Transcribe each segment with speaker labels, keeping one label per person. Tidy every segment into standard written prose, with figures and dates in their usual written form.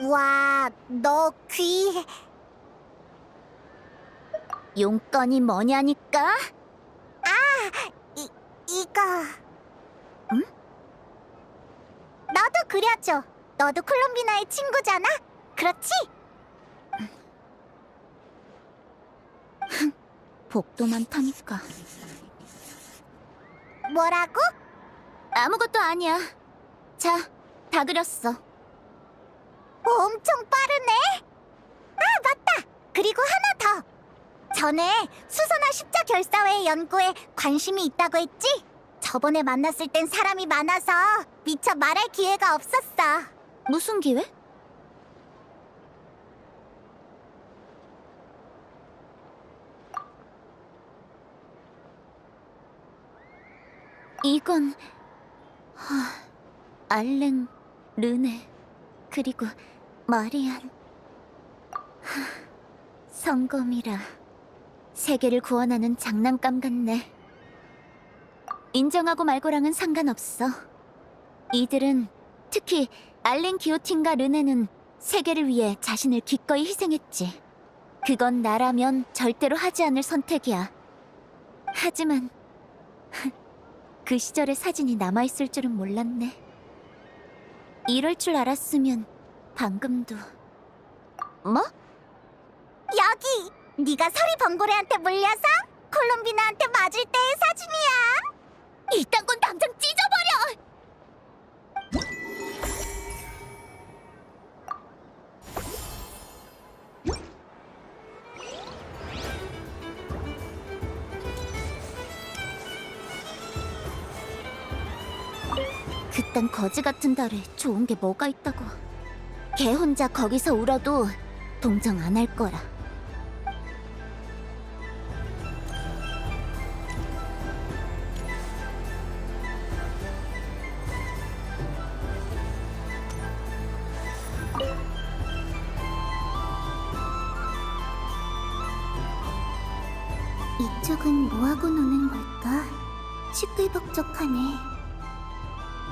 Speaker 1: 와, 너 귀... 용건이 뭐냐니까? 이거... 응? 너도 그려줘. 너도 콜롬비나의 친구잖아? 그렇지? 복도 많다니까. 뭐라고? 아무것도 아니야. 자, 다 그렸어. 엄청 빠르네. 아, 맞다. 그리고 하나 더. 전에 수소나 십자 결사회 연구에 관심이 있다고 했지? 저번에 만났을 땐 사람이 많아서 미처 말할 기회가 없었어. 무슨 기회? 이건... 알랭, 르네, 그리고 마리안. 성검이라 세계를 구원하는 장난감 같네. 인정하고 말고랑은 상관없어. 이들은, 특히 알랭 기오틴과 르네는 세계를 위해 자신을 기꺼이 희생했지. 그건 나라면 절대로 하지 않을 선택이야. 하지만 그 시절의 사진이 남아있을 줄은 몰랐네. 이럴 줄 알았으면 방금도... 뭐? 여기! 네가 서리 번고레한테 물려서 콜롬비나한테 맞을 때의 사진이야! 이딴 건 당장 찢어버려! 그딴 거지 같은 달에 좋은 게 뭐가 있다고. 걔 혼자 거기서 울어도 동정 안 할 거라. 이쪽은 뭐하고 노는 걸까? 시끌벅적하네.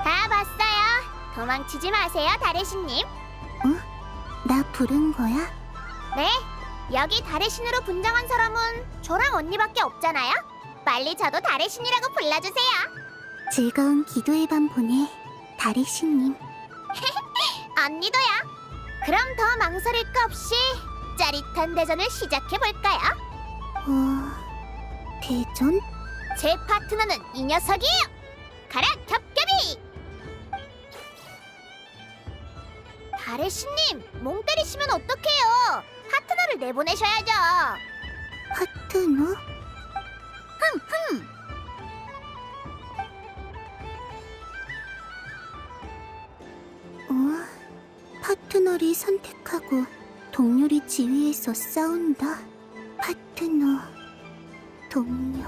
Speaker 2: 다 봤어요. 도망치지 마세요, 다레신님.
Speaker 1: 나 부른 거야?
Speaker 2: 네, 여기 다레신으로 분장한 사람은 저랑 언니밖에 없잖아요. 빨리 저도 다레신이라고 불러주세요.
Speaker 1: 즐거운 기도의 밤 보내, 다리신님.
Speaker 2: 언니도요. 그럼 더 망설일 거 없이 짜릿한 대전을 시작해볼까요?
Speaker 1: 대전?
Speaker 2: 제 파트너는 이 녀석이에요. 가라, 겹겹이! 다레신님, 멍 때리시면 어떡해요? 파트너를 내보내셔야죠.
Speaker 1: 파트너? 파트너를 선택하고 동료를 지휘해서 싸운다. 파트너, 동료.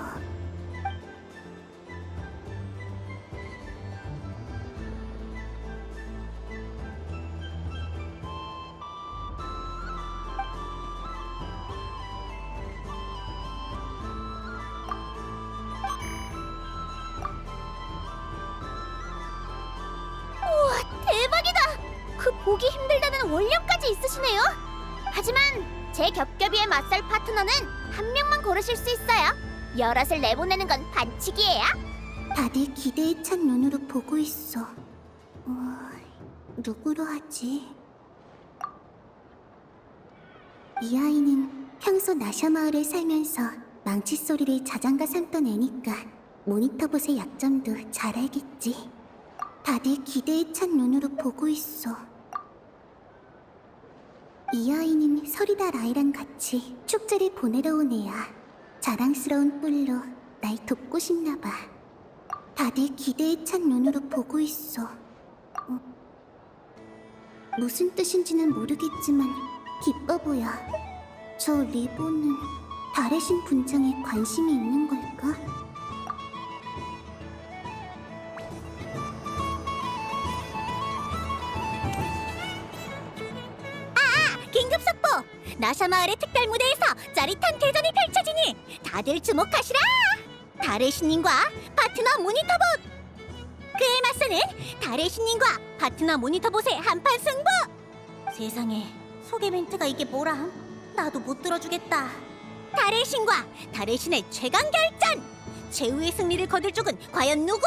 Speaker 2: 대박이다! 그 보기 힘들다는 원령까지 있으시네요. 하지만 제 겹겹이에 맞설 파트너는 한 명만 고르실 수 있어요. 여럿을 내보내는 건 반칙이에요.
Speaker 1: 다들 기대에 찬 눈으로 보고 있어. 누구로 하지? 이 아이는 평소 나샤 마을에 살면서 망치 소리를 자장가 삼던 애니까 모니터봇의 약점도 잘 알겠지. 다들 기대에 찬 눈으로 보고 있어. 이 아이는 서리다 라이랑 같이 축제를 보내러 온 애야. 자랑스러운 뿔로 날 돕고 싶나 봐. 다들 기대에 찬 눈으로 보고 있어. 무슨 뜻인지는 모르겠지만 기뻐 보여. 저 리본은 다레신 분장에 관심이 있는 걸까? 긴급 속보! 나샤 마을의 특별 무대에서 짜릿한 대전이 펼쳐지니 다들 주목하시라! 다레신님과 파트너 모니터봇! 그에 맞서는 다레신님과 파트너 모니터봇의 한판 승부! 세상에, 소개 멘트가 이게 뭐람? 나도 못 들어주겠다. 달의 신과 달의 신의 최강 결전! 최후의 승리를 거둘 쪽은 과연 누구?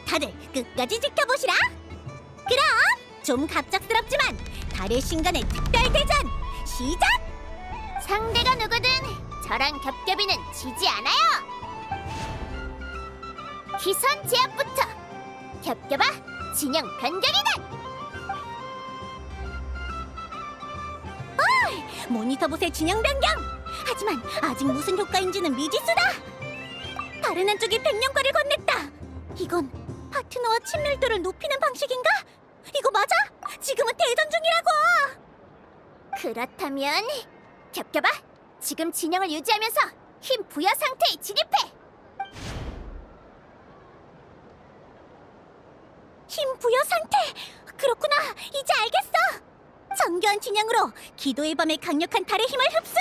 Speaker 1: 다들 끝까지 지켜보시라! 그럼 좀 갑작스럽지만 달의 신간의 특별 대전 시작!
Speaker 2: 상대가 누구든 저랑 겹겹이는 지지 않아요. 기선 제압부터 겹겹아 진영 변경이다.
Speaker 1: 모니터봇의 진영 변경! 하지만 아직 무슨 효과인지는 미지수다! 다른 한쪽이 백년과를 건넸다! 이건 파트너와 친밀도를 높이는 방식인가? 이거 맞아? 지금은 대전 중이라고!
Speaker 2: 그렇다면 겹겹아 지금 진영을 유지하면서 힘 부여 상태에 진입해.
Speaker 1: 힘 부여 상태! 그렇구나! 이제 알겠어! 정교한 진영으로 기도의 밤의 강력한 달의 힘을 흡수!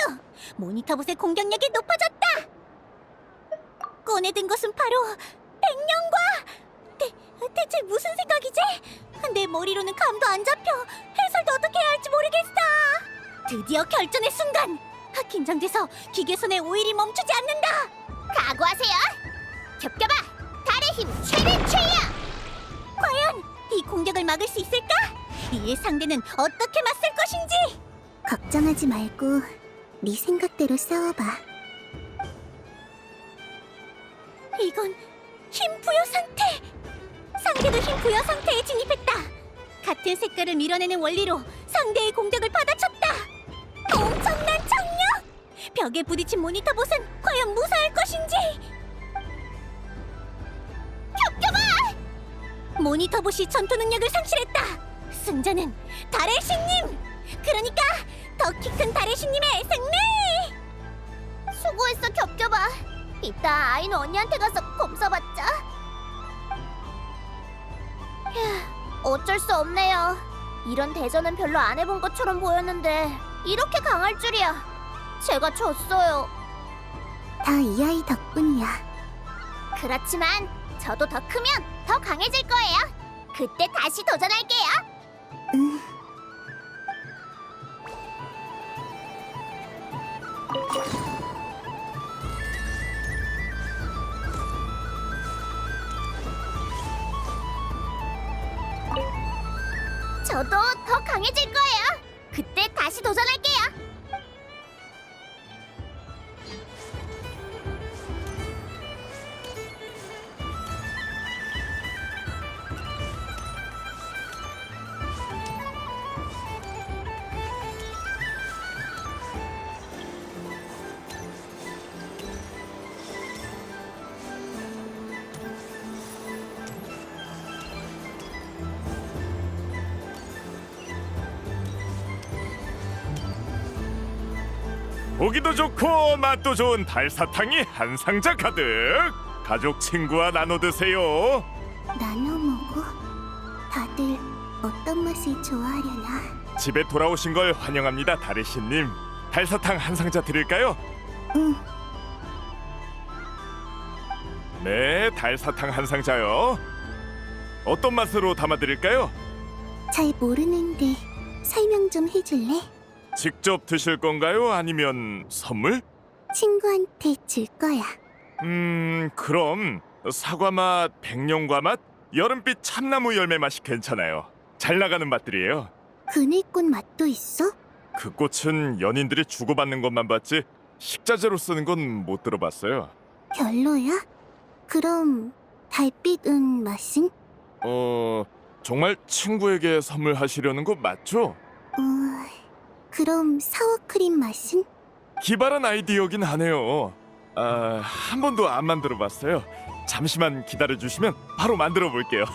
Speaker 1: 모니터봇의 공격력이 높아졌다! 꺼내든 것은 바로 백년과! 대체 무슨 생각이지? 내 머리로는 감도 안 잡혀! 해설도 어떻게 해야 할지 모르겠어! 드디어 결전의 순간! 긴장돼서 기계손의 오일이 멈추지 않는다!
Speaker 2: 각오하세요. 겹겹아 달의 힘 최대 최야.
Speaker 1: 과연 이 공격을 막을 수 있을까? 이의 상대는 어떻게 맞설 것인지! 걱정하지 말고 네 생각대로 싸워봐. 이건 힘 부여 상태! 상대도 힘 부여 상태에 진입했다! 같은 색깔을 밀어내는 원리로 상대의 공격을 받아쳤다! 엄청난 청력! 벽에 부딪힌 모니터봇은 과연 무사할 것인지!
Speaker 2: 겹겹아
Speaker 1: 모니터봇이 전투 능력을 상실했다! 승자는 달의 신님! 그러니까 더 키 큰 달의 신님의 승리!
Speaker 2: 수고했어 겹겹아. 이따 아이는 언니한테 가서 검사 받자. 휴, 어쩔 수 없네요. 이런 대전은 별로 안 해본 것처럼 보였는데 이렇게 강할 줄이야. 제가 졌어요.
Speaker 1: 다 이 아이 덕분이야.
Speaker 2: 그렇지만 저도 더 크면 더 강해질 거예요. 그때 다시 도전할게요.
Speaker 1: 응.
Speaker 2: 저도 더 강해질 거예요. 그때 다시 도전할게요.
Speaker 3: 보기도 좋고 맛도 좋은 달사탕이 한 상자 가득. 가족 친구와 나눠 드세요.
Speaker 1: 나눠 먹어? 다들 어떤 맛을 좋아하려나?
Speaker 3: 집에 돌아오신 걸 환영합니다, 다리씨님. 달사탕 한 상자 드릴까요?
Speaker 1: 응.
Speaker 3: 네, 달사탕 한 상자요. 어떤 맛으로 담아드릴까요?
Speaker 1: 잘 모르는데 설명 좀 해줄래?
Speaker 3: 직접 드실 건가요? 아니면 선물?
Speaker 1: 친구한테 줄 거야.
Speaker 3: 그럼 사과 맛, 백령과 맛, 여름빛 참나무 열매 맛이 괜찮아요. 잘 나가는 맛들이에요.
Speaker 1: 그늘꽃 맛도 있어?
Speaker 3: 그 꽃은 연인들이 주고받는 것만 봤지 식자재로 쓰는 건 못 들어봤어요.
Speaker 1: 별로야? 그럼 달빛은 맛은?
Speaker 3: 정말 친구에게 선물하시려는 거 맞죠?
Speaker 1: 그럼 사워크림 맛은?
Speaker 3: 기발한 아이디어긴 하네요. 한 번도 안 만들어 봤어요. 잠시만 기다려 주시면 바로 만들어 볼게요.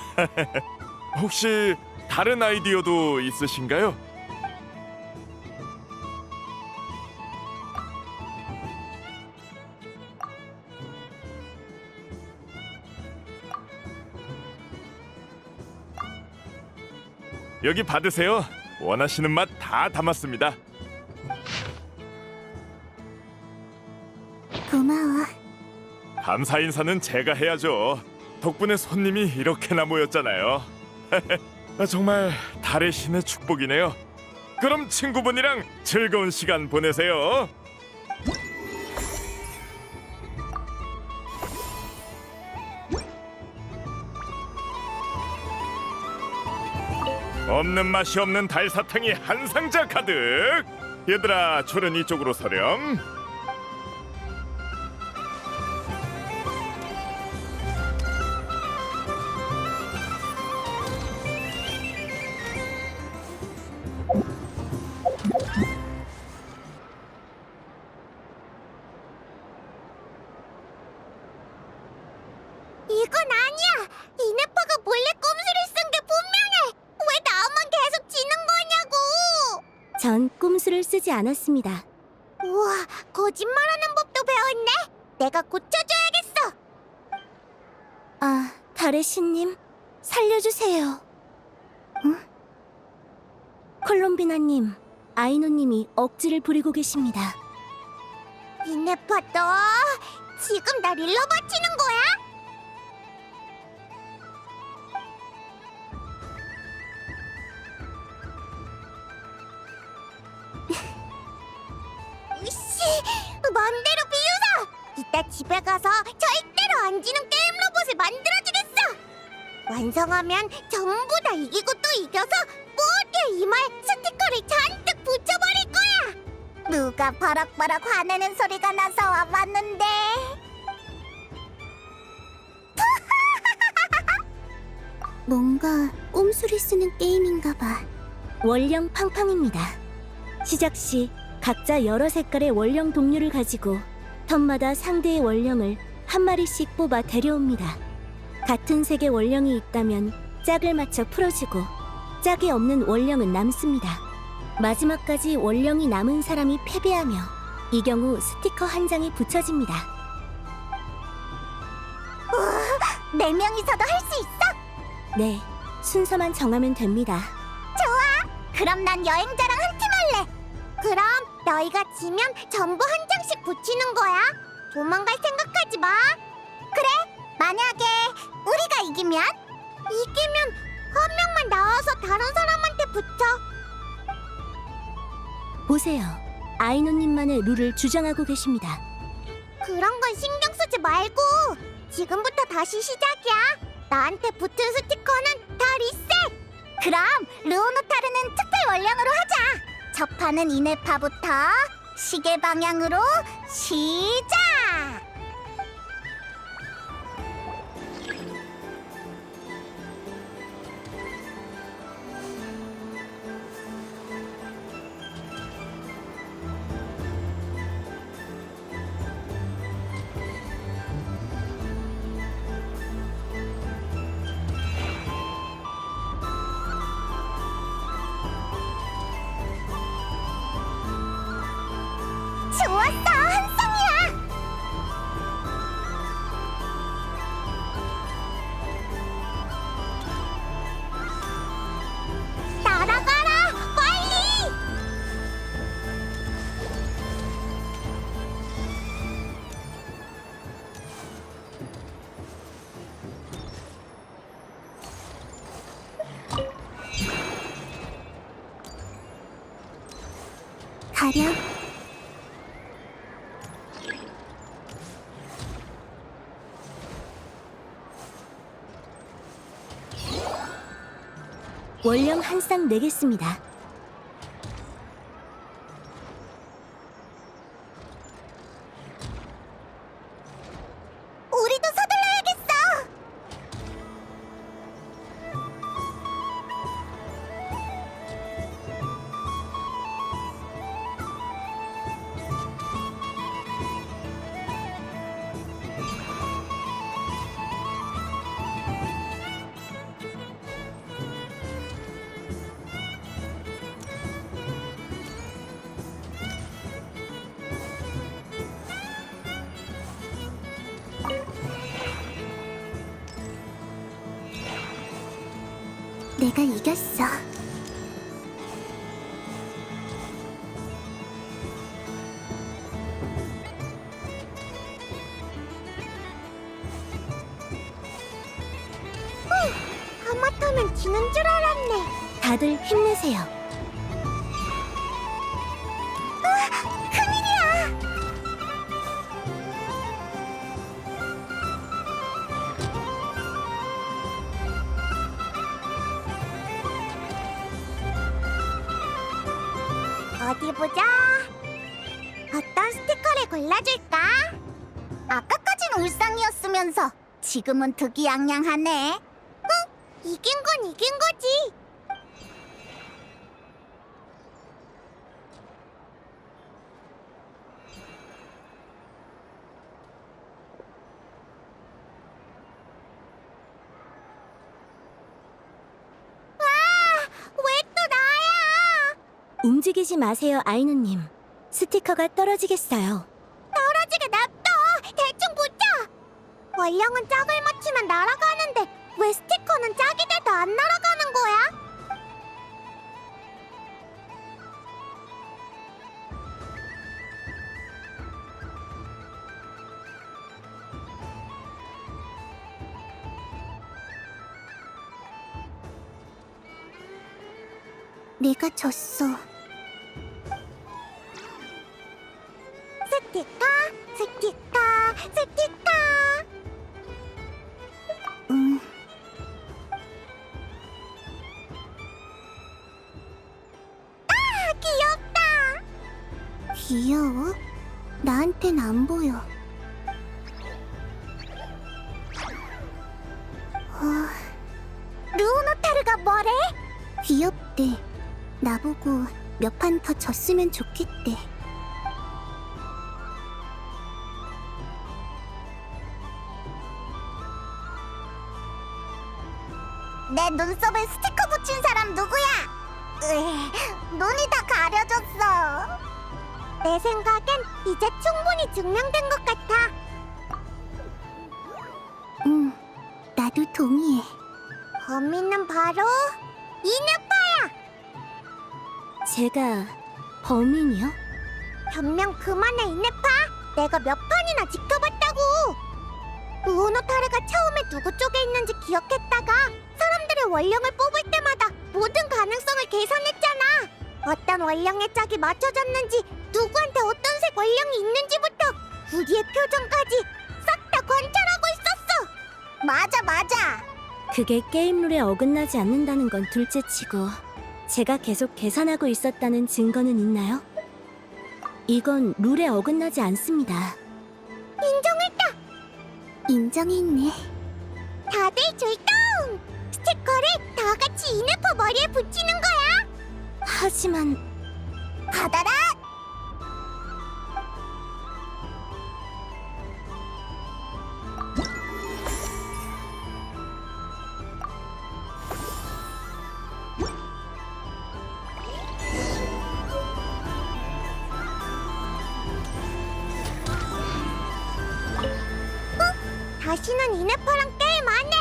Speaker 3: 혹시 다른 아이디어도 있으신가요? 여기 받으세요. 원하시는 맛 다 담았습니다.
Speaker 1: 고마워.
Speaker 3: 감사 인사는 제가 해야죠. 덕분에 손님이 이렇게나 모였잖아요. 정말 달의 신의 축복이네요. 그럼 친구분이랑 즐거운 시간 보내세요. 없는 맛이 없는 달사탕이 한 상자 가득. 얘들아, 줄은 이쪽으로 서렴.
Speaker 1: 이건 아니야. 이네파가 몰래 꼼수를 쓴 게 분명해. 왜 나만 계속 지는 거냐고.
Speaker 2: 전 꼼수를 쓰지 않았습니다.
Speaker 1: 우와, 거짓말하는 법도 배웠네. 내가 고쳐줘야겠어.
Speaker 2: 아, 달의 신님, 살려주세요. 응? 콜롬비나님, 아이노님이 억지를 부리고 계십니다.
Speaker 1: 이네파, 너 지금 날 일러 바치는 거야? 으씨, 맘대로 비우자. 이따 집에 가서 절대로 안 지는 게임 로봇을 만들어주겠어. 완성하면 전부 다 이기고 또 이겨서 모두의 이마에 스티커를 잔뜩 붙여버릴 거야. 누가 바락바락 화내는 소리가 나서 와봤는데. 뭔가 꼼수를 쓰는 게임인가 봐.
Speaker 2: 원령 팡팡입니다. 시작 시 각자 여러 색깔의 원령 동료를 가지고 턴마다 상대의 원령을 한 마리씩 뽑아 데려옵니다. 같은 색의 원령이 있다면 짝을 맞춰 풀어주고 짝이 없는 원령은 남습니다. 마지막까지 원령이 남은 사람이 패배하며 이 경우 스티커 한 장이 붙여집니다.
Speaker 1: 네 명이서도 할 수 있어?
Speaker 2: 네, 순서만 정하면 됩니다.
Speaker 1: 그럼 난 여행자랑 한 팀 할래. 그럼 너희가 지면 전부 한 장씩 붙이는 거야. 도망갈 생각하지 마. 그래, 만약에 우리가 이기면 한 명만 나와서 다른 사람한테 붙여.
Speaker 2: 보세요. 아이노님만의 룰을 주장하고 계십니다.
Speaker 1: 그런 건 신경 쓰지 말고 지금부터 다시 시작이야. 나한테 붙은 스티커는 다 리셋. 그럼 루오노타르는 특별 원령으로 하자. 첫 판은 이네파부터 시계 방향으로 시작. 좋았어, 한성이야. 날아가라, 빨리. 가렴.
Speaker 2: 원령 한 쌍 내겠습니다.
Speaker 1: 우리도 서둘러야겠어. 내가 이겼어. 하마터면 지는 줄 알았네.
Speaker 2: 다들 힘내세요.
Speaker 1: 어디 보자. 어떤 스티커를 골라줄까? 아까까진 울상이었으면서 지금은 득이양양하네. 이긴 건 이긴 거지. 왜 또 나야?
Speaker 2: 움직이지 마세요, 아이누님. 스티커가 떨어지겠어요.
Speaker 1: 떨어지게 냅둬. 대충 붙여. 원령은 짝을 맞추면 날아가는데 왜 스티커는 짝이 돼도 안 날아가는 거야? 내가 졌어. 스티커, 스티커, 스티커. 아, 귀엽다. 귀여워? 나한텐 안 보여. 루오노타르가 뭐래? 귀엽대. 나보고 몇 판 더 졌으면 좋겠대. 내 눈썹에 스티커 붙인 사람 누구야? 눈이 다 가려졌어. 내 생각엔 이제 충분히 증명된 것 같아. 나도 동의해. 범인은 바로 이네파야.
Speaker 2: 제가 범인이요?
Speaker 1: 변명 그만해, 이네파. 내가 몇 판이나 지켜봤다고. 우오노타르가 처음에 누구 쪽에 있는지 기억했다가 사람들의 원령을 뽑을 때마다 모든 가능성을 계산했잖아. 어떤 원령의 짝이 맞춰졌는지, 누구한테 어떤 색 원령이 있는지부터 우리의 표정까지 싹 다 관찰하고 있었어. 맞아.
Speaker 2: 그게 게임 룰에 어긋나지 않는다는 건 둘째치고 제가 계속 계산하고 있었다는 증거는 있나요? 이건 룰에 어긋나지 않습니다.
Speaker 1: 인정했다. 인정했네. 다들 출동! 스티커를 다 같이 이네파 머리에 붙이는 거야.
Speaker 2: 하지만
Speaker 1: 받아라. 다시는 이네파랑 게임 안 해.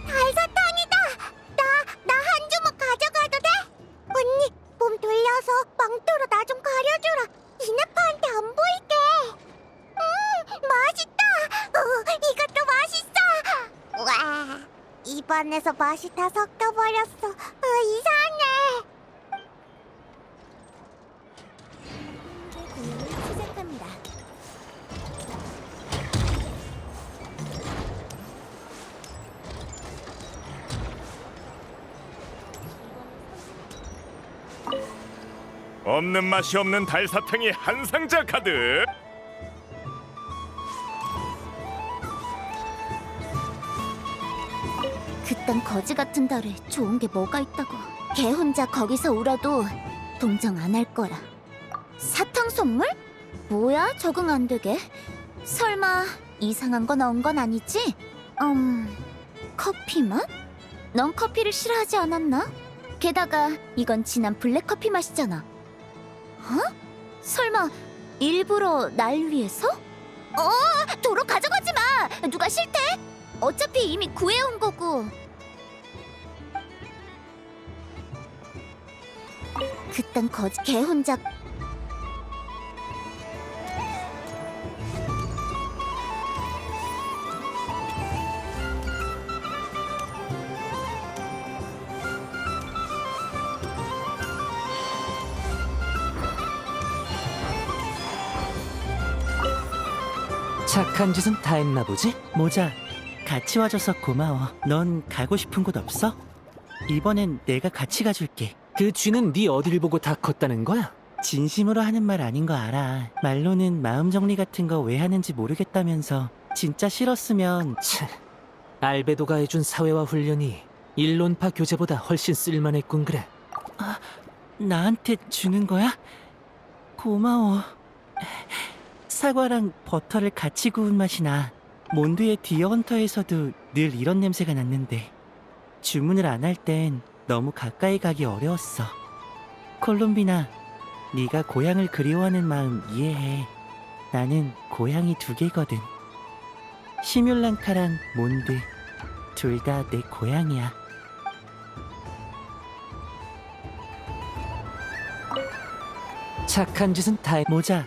Speaker 1: 달사탕이다. 나 한 주먹 가져가도 돼? 언니, 몸 돌려서 망토로 나 좀 가려주라. 이네파한테 안 보이게. 맛있다. 이것도 맛있어. 와, 입안에서 맛이 다 섞여버렸어. 이상해.
Speaker 2: 시작합니다.
Speaker 3: 없는 맛이 없는 달사탕이 한 상자 가득.
Speaker 2: 그딴 거지 같은 달에 좋은 게 뭐가 있다고. 걔 혼자 거기서 울어도 동정 안 할 거라. 사탕 선물? 뭐야, 적응 안 되게. 설마 이상한 거 넣은 건 아니지? 커피 맛? 넌 커피를 싫어하지 않았나? 게다가 이건 진한 블랙 커피 맛이잖아. 설마 일부러 날 위해서? 도로 가져가지 마! 누가 싫대? 어차피 이미 구해온 거고. 그딴 거지. 걔 혼자.
Speaker 4: 착한 짓은 다 했나 보지? 모자, 같이 와줘서 고마워. 넌 가고 싶은 곳 없어? 이번엔 내가 같이 가줄게. 그 쥐는 네 어딜 보고 다 컸다는 거야? 진심으로 하는 말 아닌 거 알아. 말로는 마음 정리 같은 거 왜 하는지 모르겠다면서. 진짜 싫었으면. 알베도가 해준 사회화 훈련이 일론파 교재보다 훨씬 쓸만했군 그래. 나한테 주는 거야? 고마워. 사과랑 버터를 같이 구운 맛이 나. 몬드의 디어헌터에서도 늘 이런 냄새가 났는데 주문을 안 할 땐 너무 가까이 가기 어려웠어. 콜롬비나, 네가 고향을 그리워하는 마음 이해해. 나는 고향이 2개거든. 시뮬랑카랑 몬드, 둘 다 내 고향이야. 착한 짓은 다 해. 모자,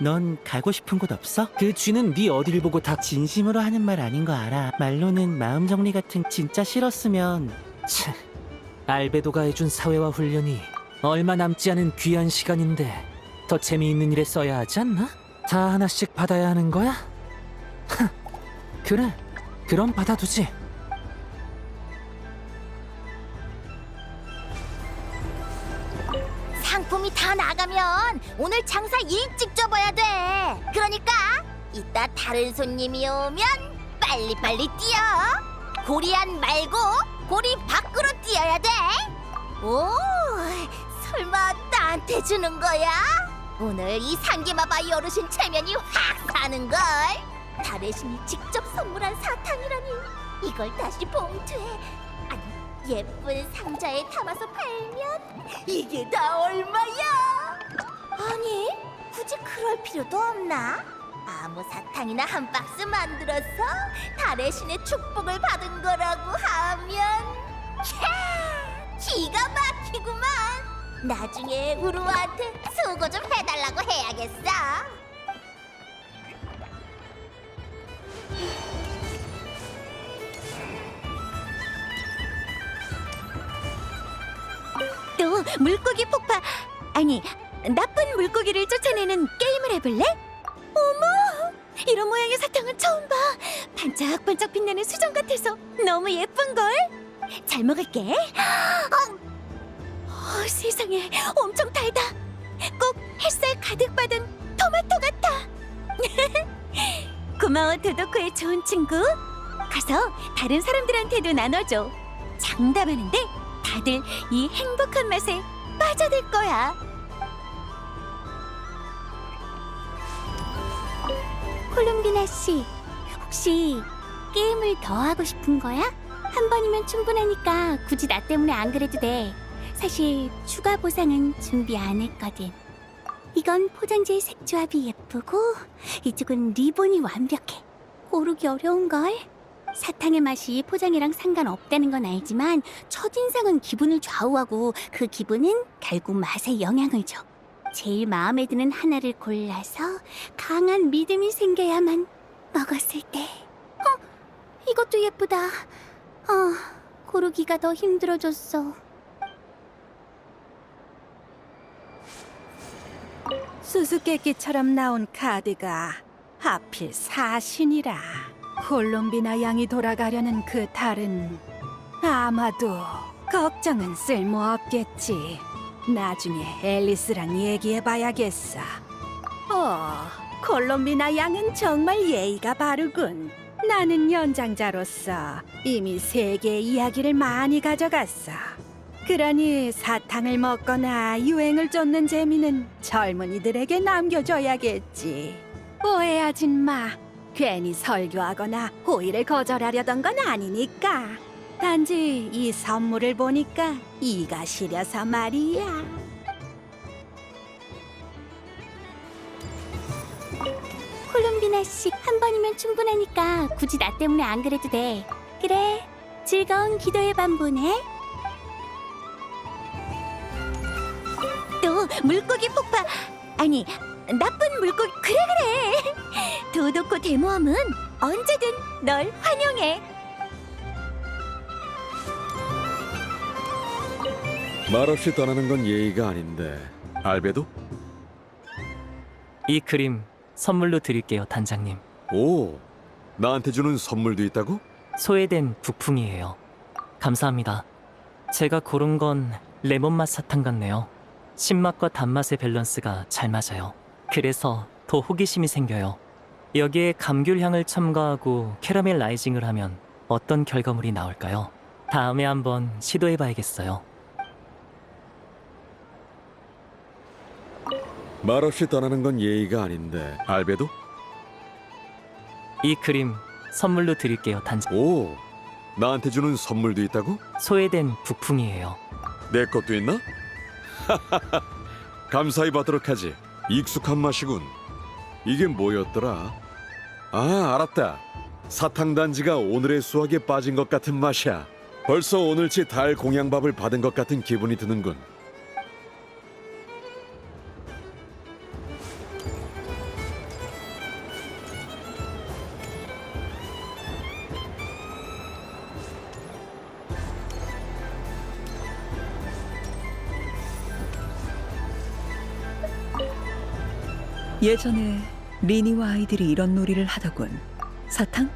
Speaker 4: 넌 가고 싶은 곳 없어? 그 쥐는 네 어디를 보고 다 진심으로 하는 말 아닌 거 알아. 말로는 마음 정리 같은. 진짜 싫었으면. 알베도가 해준 사회화 훈련이 얼마 남지 않은 귀한 시간인데 더 재미있는 일에 써야 하지 않나? 다 하나씩 받아야 하는 거야? 그래, 그럼 받아두지.
Speaker 2: 상품이 다 나가면 오늘 장사 일찍 접어야 돼. 그러니까 이따 다른 손님이 오면 빨리빨리 뛰어. 고리 안 말고 고리 밖으로 뛰어야 돼. 오, 설마 나한테 주는 거야? 오늘 이 상기마바이 어르신 체면이 확 사는걸. 달의 신이 직접 선물한 사탕이라니. 이걸 다시 봉투에, 아니 예쁜 상자에 담아서 팔면 이게 다 얼마야? 아니, 굳이 그럴 필요도 없나? 아무 사탕이나 한 박스 만들어서 달의 신의 축복을 받은 거라고 하면 기가 막히구만. 나중에 우루한테 수고 좀 해달라고 해야겠어.
Speaker 1: 또 물고기 폭파, 아니 나쁜 물고기를 쫓아내는 게임을 해볼래? 어머, 이런 모양의 사탕은 처음 봐. 반짝반짝 빛나는 수정 같아서 너무 예쁜걸? 잘 먹을게. 세상에, 엄청 달다. 꼭 햇살 가득 받은 토마토 같아. 고마워 도도코의 좋은 친구. 가서 다른 사람들한테도 나눠줘. 장담하는데 다들 이 행복한 맛에 빠져들 거야. 콜롬비나 씨, 혹시 게임을 더 하고 싶은 거야? 한 번이면 충분하니까 굳이 나 때문에 안 그래도 돼. 사실 추가 보상은 준비 안 했거든. 이건 포장지의 색조합이 예쁘고 이쪽은 리본이 완벽해. 고르기 어려운걸? 사탕의 맛이 포장이랑 상관없다는 건 알지만 첫인상은 기분을 좌우하고 그 기분은 결국 맛에 영향을 줘. 제일 마음에 드는 하나를 골라서 강한 믿음이 생겨야만 먹었을 때. 이것도 예쁘다. 고르기가 더 힘들어졌어.
Speaker 5: 수수께끼처럼 나온 카드가 하필 사신이라. 콜롬비나 양이 돌아가려는 그 달은 아마도 걱정은 쓸모없겠지. 나중에 앨리스랑 얘기해봐야겠어. 콜롬비나 양은 정말 예의가 바르군. 나는 연장자로서 이미 세계의 이야기를 많이 가져갔어. 그러니 사탕을 먹거나 유행을 쫓는 재미는 젊은이들에게 남겨줘야겠지. 오해하진 마. 괜히 설교하거나 호의를 거절하려던 건 아니니까. 단지 이 선물을 보니까 이가 시려서 말이야.
Speaker 1: 콜롬비나 씨, 한 번이면 충분하니까 굳이 나 때문에 안 그래도 돼. 그래, 즐거운 기도의 밤 보내. 또 물고기 폭파, 아니 나쁜 물고기. 그래 도도코 대모험은 언제든 널 환영해.
Speaker 6: 말없이 떠나는 건 예의가 아닌데. 알베도?
Speaker 4: 이 그림 선물로 드릴게요, 단장님.
Speaker 6: 오, 나한테 주는 선물도 있다고?
Speaker 4: 소외된 북풍이에요. 감사합니다. 제가 고른 건 레몬맛 사탕 같네요. 신맛과 단맛의 밸런스가 잘 맞아요. 그래서 더 호기심이 생겨요. 여기에 감귤 향을 첨가하고 캐러멜 라이징을 하면 어떤 결과물이 나올까요? 다음에 한번 시도해봐야겠어요.
Speaker 6: 말없이 떠나는 건 예의가 아닌데. 알베도?
Speaker 4: 이 크림 선물로 드릴게요, 단장.
Speaker 6: 오, 나한테 주는 선물도 있다고?
Speaker 4: 소외된 북풍이에요.
Speaker 6: 내 것도 있나? 감사히 받도록 하지. 익숙한 맛이군. 이게 뭐였더라? 아, 알았다. 사탕단지가 오늘의 수확에 빠진 것 같은 맛이야. 벌써 오늘치 달 공양밥을 받은 것 같은 기분이 드는군.
Speaker 7: 예전에 리니와 아이들이 이런 놀이를 하더군. 사탕?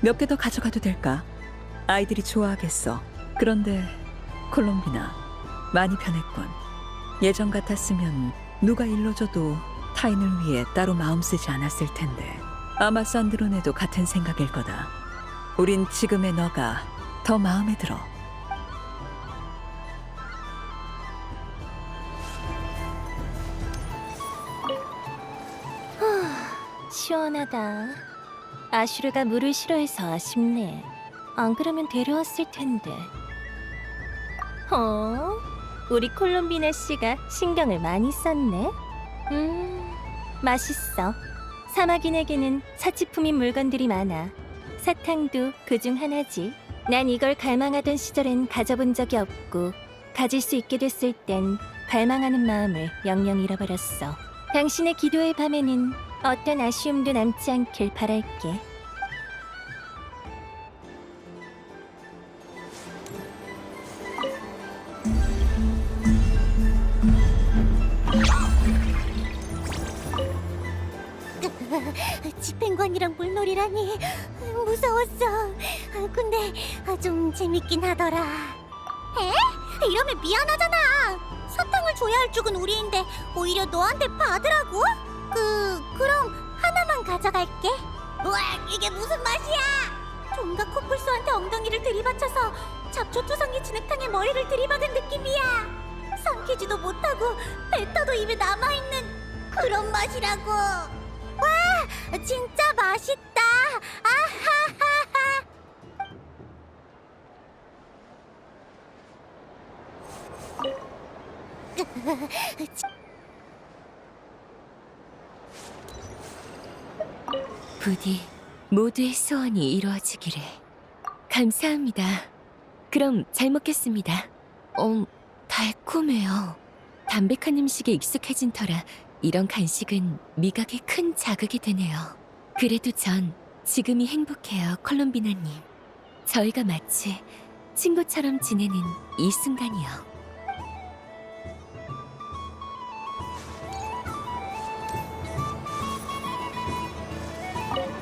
Speaker 7: 몇 개 더 가져가도 될까? 아이들이 좋아하겠어. 그런데 콜롬비나, 많이 변했군. 예전 같았으면 누가 일러줘도 타인을 위해 따로 마음 쓰지 않았을 텐데. 아마 산드론에도 같은 생각일 거다. 우린 지금의 너가 더 마음에 들어.
Speaker 2: 시원하다. 아슈르가 물을 싫어해서 아쉽네. 안 그러면 데려왔을 텐데. 우리 콜롬비나 씨가 신경을 많이 썼네. 맛있어. 사막인에게는 사치품인 물건들이 많아. 사탕도 그중 하나지. 난 이걸 갈망하던 시절엔 가져본 적이 없고 가질 수 있게 됐을 땐 갈망하는 마음을 영영 잃어버렸어. 당신의 기도의 밤에는 어떤 아쉬움도 남지 않길 바랄게. 집행관이랑 물놀이라니 무서웠어. 근데 좀 재밌긴 하더라. 에? 이러면 미안하잖아. 사탕을 줘야 할 쪽은 우리인데 오히려 너한테 받으라고? 그럼 하나만 가져갈게. 우와, 이게 무슨 맛이야? 종각 코뿔소한테 엉덩이를 들이받쳐서 잡초투성이 진흙탕에 머리를 들이박은 느낌이야. 삼키지도 못하고 뱉어도 입에 남아있는 그런 맛이라고. 와, 진짜 맛있다. 아하하하.
Speaker 8: 부디 모두의 소원이 이루어지기를. 감사합니다. 그럼 잘 먹겠습니다. 달콤해요. 담백한 음식에 익숙해진 터라 이런 간식은 미각에 큰 자극이 되네요. 그래도 전 지금이 행복해요, 콜롬비나님. 저희가 마치 친구처럼 지내는 이 순간이요.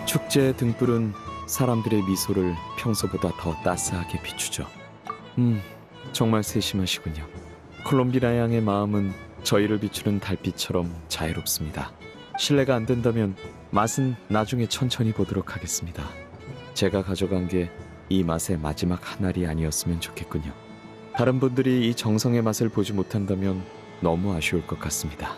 Speaker 9: 축제의 등불은 사람들의 미소를 평소보다 더 따스하게 비추죠. 정말 세심하시군요. 콜롬비나 양의 마음은 저희를 비추는 달빛처럼 자유롭습니다. 실례가 안 된다면 맛은 나중에 천천히 보도록 하겠습니다. 제가 가져간 게 이 맛의 마지막 한 알이 아니었으면 좋겠군요. 다른 분들이 이 정성의 맛을 보지 못한다면 너무 아쉬울 것 같습니다.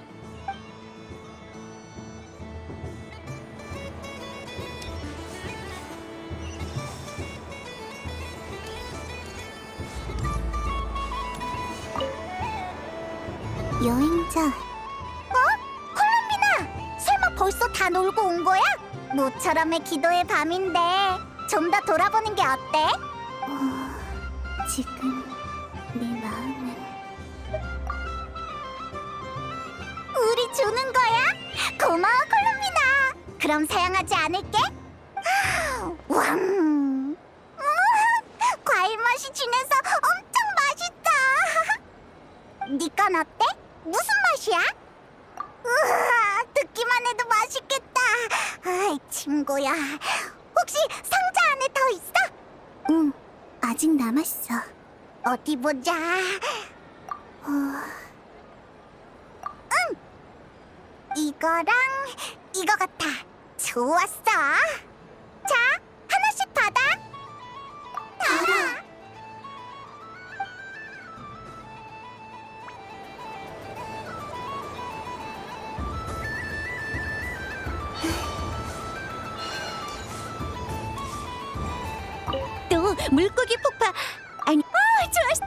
Speaker 1: 여행자. 콜롬비나! 설마 벌써 다 놀고 온 거야? 모처럼의 기도의 밤인데 좀 더 돌아보는 게 어때? 지금 내 마음은 우리 주는 거야? 고마워 콜롬비나. 그럼 사양하지 않을게. 왕. 과일 맛이 진해서 엄청 맛있다. 네 건 어때? 무슨 맛이야? 우와, 듣기만 해도 맛있겠다. 아이, 친구야. 혹시 상자 안에 더 있어? 응, 아직 남았어. 어디 보자. 이거랑 이거 같아. 좋았어. 자, 하나씩 받아. 또 물고기 폭파. 아니, 좋았어.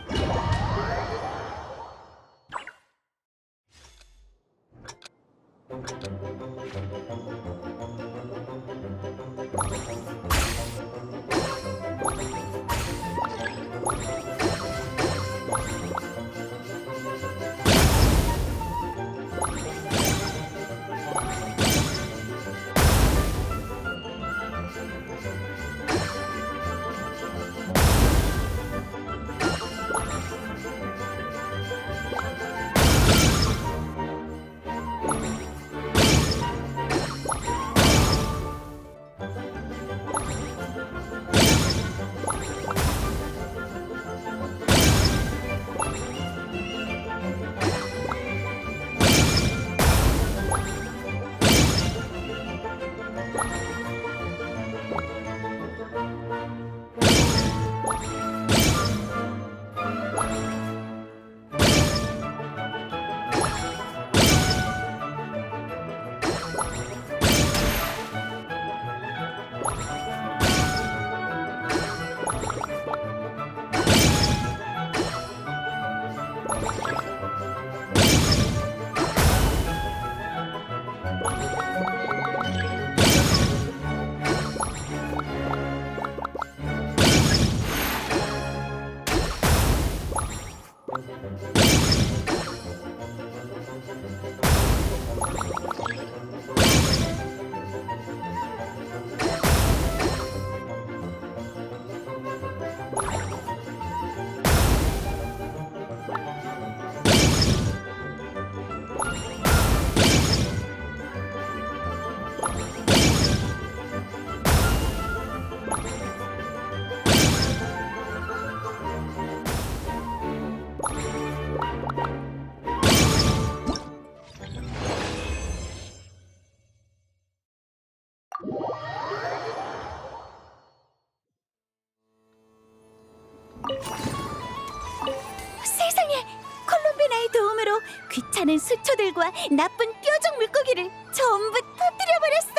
Speaker 1: 세상에! 콜롬비나의 도움으로 귀찮은 수초들과 나쁜 뾰족 물고기를 전부 터뜨려버렸어!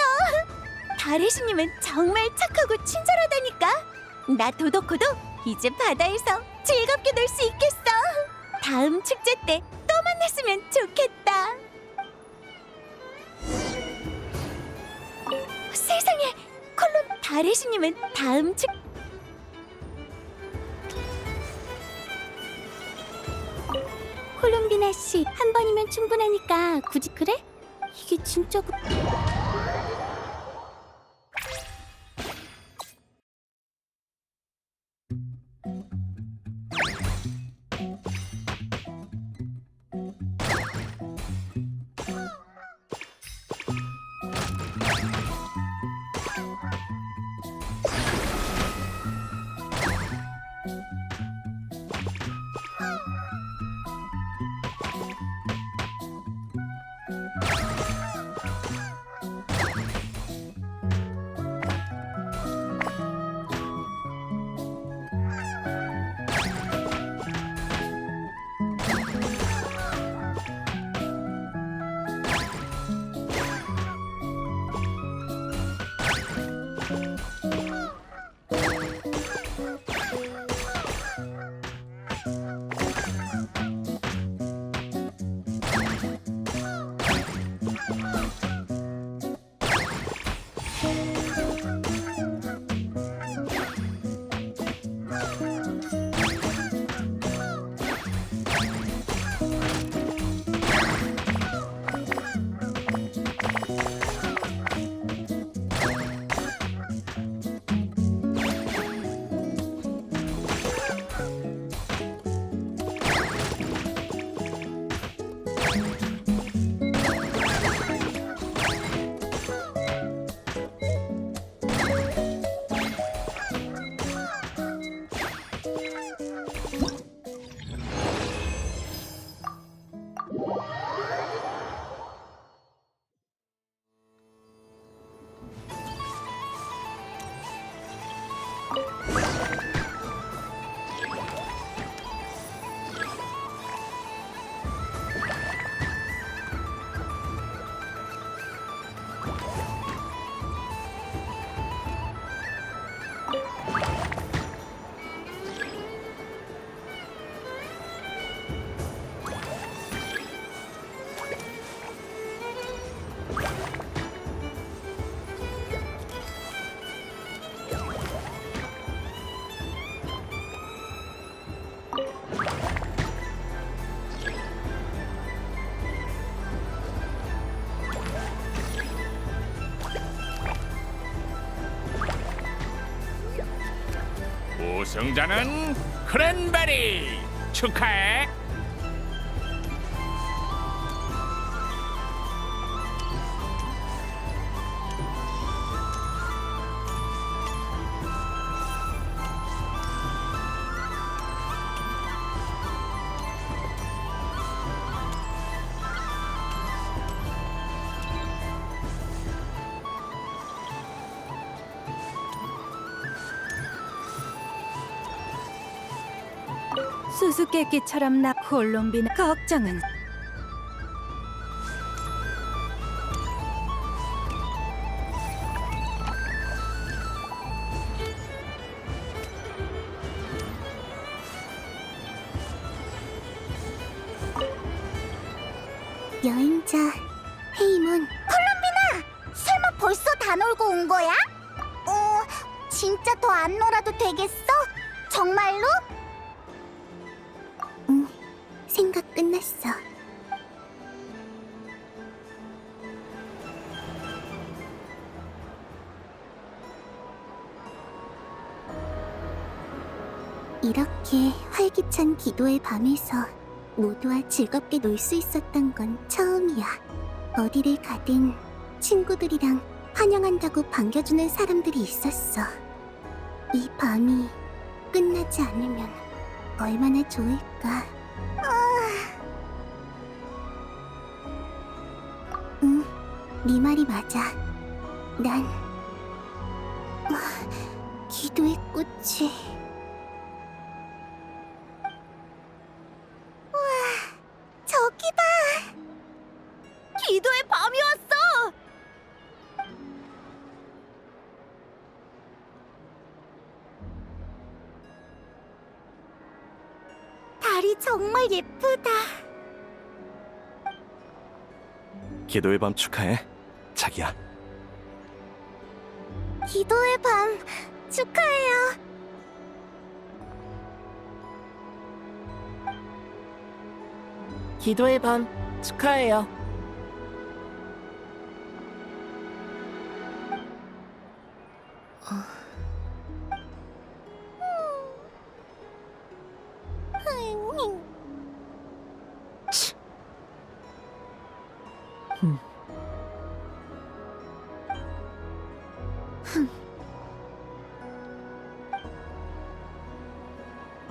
Speaker 1: 다레시님은 정말 착하고 친절하다니까! 나 도도코도 이제 바다에서 즐겁게 놀 수 있겠어! 다음 축제 때 또 만났으면 좋겠다! 세상에! 다레시님은 다음 콜롬비나 씨, 한 번이면 충분하니까 굳이 그래? 이게 진짜
Speaker 10: 우승자는 크랜베리. 축하해.
Speaker 5: 수수께끼처럼 나 콜롬비나 걱정은
Speaker 1: 여행자 헤이몬. 콜롬비나! 설마 벌써 다 놀고 온 거야? 진짜 더 안 놀아도 되겠어? 정말로? 응, 생각 끝났어. 이렇게 활기찬 기도의 밤에서 모두와 즐겁게 놀 수 있었던 건 처음이야. 어디를 가든 친구들이랑 환영한다고 반겨주는 사람들이 있었어. 이 밤이 끝나지 않으면 얼마나 좋을까. 응, 네 말이 맞아. 난 기도의 꽃이 저기 봐!
Speaker 2: 기도의 밤이 왔어.
Speaker 1: 달이 정말 예쁘다.
Speaker 3: 기도의 밤 축하해, 자기야.
Speaker 1: 기도의 밤 축하해요.
Speaker 4: 기도의 밤 축하해요.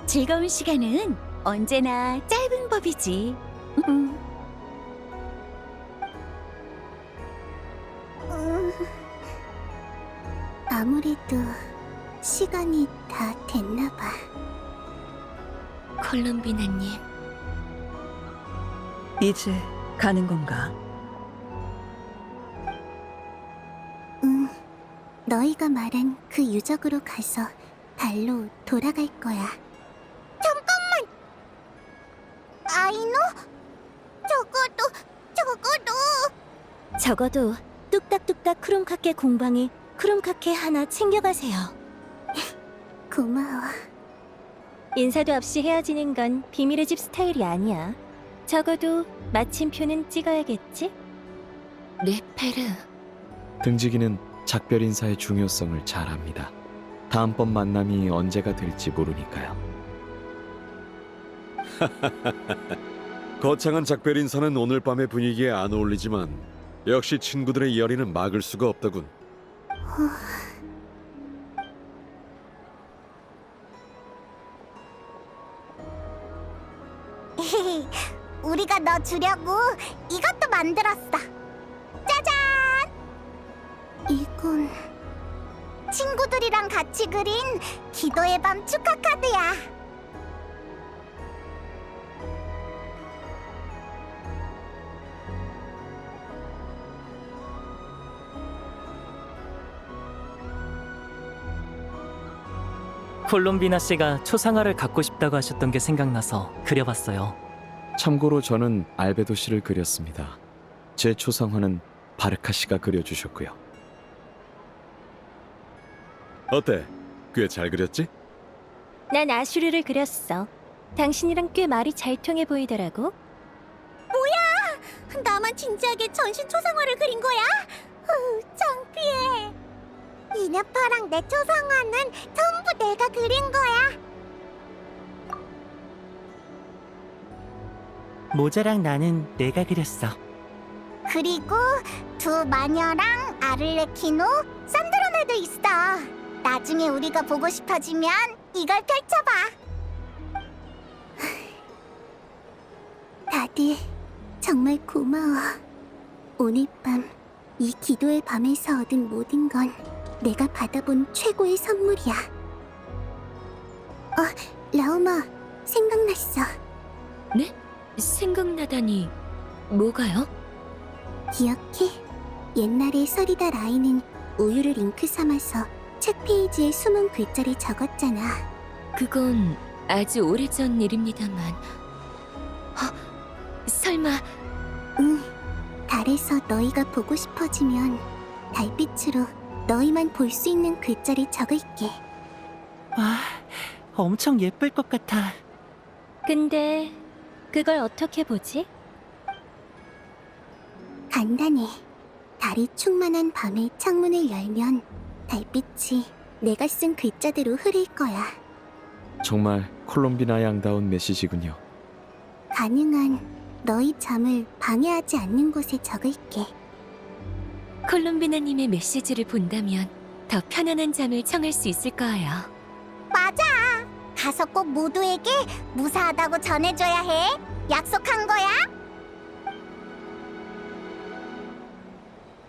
Speaker 2: 즐거운 시간은 언제나 짧은 법이지.
Speaker 1: 아무래도 시간이 다 됐나 봐.
Speaker 8: 콜롬비나님,
Speaker 7: 이제 가는 건가?
Speaker 1: 응, 너희가 말한 그 유적으로 가서 달로 돌아갈 거야. 잠깐만! 아이노? 적어도 뚝딱뚝딱 크롬카케 공방에 크롬카케 하나 챙겨가세요. 고마워. 인사도 없이 헤어지는 건 비밀의 집 스타일이 아니야. 적어도 마침표는 찍어야겠지?
Speaker 8: 레페르.
Speaker 9: 등지기는 작별 인사의 중요성을 잘 압니다. 다음번 만남이 언제가 될지 모르니까요.
Speaker 6: 거창한 작별 인사는 오늘 밤의 분위기에 안 어울리지만 역시 친구들의 열의는 막을 수가 없더군.
Speaker 1: 우리가 너 주려고 이것도 만들었어. 짜잔! 이건 친구들이랑 같이 그린 기도의 밤 축하 카드야.
Speaker 4: 콜롬비나 씨가 초상화를 갖고 싶다고 하셨던 게 생각나서 그려봤어요.
Speaker 9: 참고로 저는 알베도 씨를 그렸습니다. 제 초상화는 바르카 씨가 그려주셨고요.
Speaker 6: 어때? 꽤 잘 그렸지?
Speaker 1: 난 아슈르를 그렸어. 당신이랑 꽤 말이 잘 통해 보이더라고. 뭐야? 나만 진지하게 전신 초상화를 그린 거야? 창피해. 이네파랑 내 초상화는 전부 내가 그린 거야.
Speaker 4: 모자랑 나는 내가 그렸어.
Speaker 1: 그리고 두 마녀랑 아를레키노, 산드로메도 있어. 나중에 우리가 보고 싶어지면 이걸 펼쳐봐. 다들 정말 고마워. 오늘 밤 이 기도의 밤에서 얻은 모든 건 내가 받아본 최고의 선물이야. 라우마, 생각났어.
Speaker 8: 네? 생각나다니 뭐가요?
Speaker 1: 기억해? 옛날에 서리다 라인은 우유를 잉크 삼아서 책 페이지에 숨은 글자를 적었잖아.
Speaker 8: 그건 아주 오래전 일입니다만. 설마
Speaker 1: 응. 달에서 너희가 보고 싶어지면 달빛으로 너희만 볼 수 있는 글자를 적을게.
Speaker 4: 와, 엄청 예쁠 것 같아.
Speaker 2: 근데 그걸 어떻게 보지?
Speaker 1: 간단해. 달이 충만한 밤에 창문을 열면 달빛이 내가 쓴 글자대로 흐를 거야.
Speaker 9: 정말 콜롬비나 양다운 메시지군요.
Speaker 1: 가능한 너희 잠을 방해하지 않는 곳에 적을게.
Speaker 8: 콜롬비나님의 메시지를 본다면 더 편안한 잠을 청할 수 있을 거예요.
Speaker 1: 맞아. 가서 꼭 모두에게 무사하다고 전해줘야 해. 약속한 거야?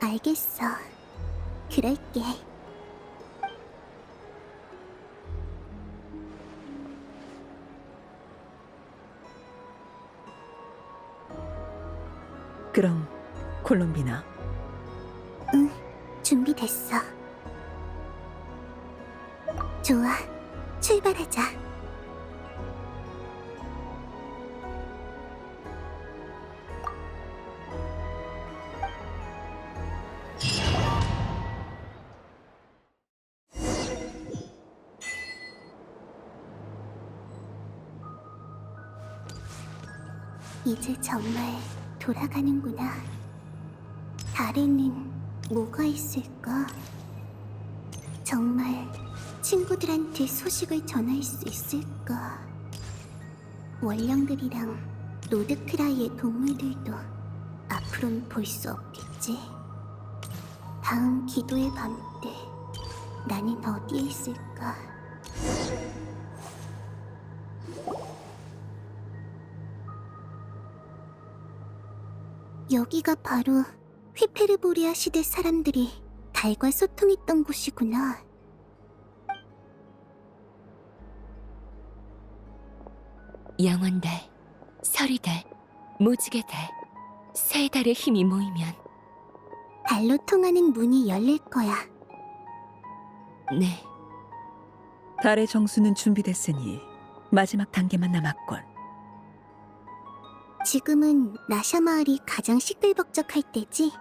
Speaker 1: 알겠어. 그럴게.
Speaker 7: 그럼 콜롬비나,
Speaker 1: 응, 준비됐어. 좋아, 출발하자. 이제 정말 돌아가는구나. 달에는 뭐가 있을까? 정말 친구들한테 소식을 전할 수 있을까? 원령들이랑 노드크라이의 동물들도 앞으로는 볼 수 없겠지. 다음 기도의 밤 때 나는 어디에 있을까? 여기가 바로 휘페르보리아 시대 사람들이 달과 소통했던 곳이구나.
Speaker 8: 영원달, 서리달, 모지개달, 세 달의 힘이 모이면
Speaker 1: 달로 통하는 문이 열릴 거야.
Speaker 8: 네,
Speaker 7: 달의 정수는 준비됐으니 마지막 단계만 남았군.
Speaker 1: 지금은 나샤 마을이 가장 시끌벅적할 때지?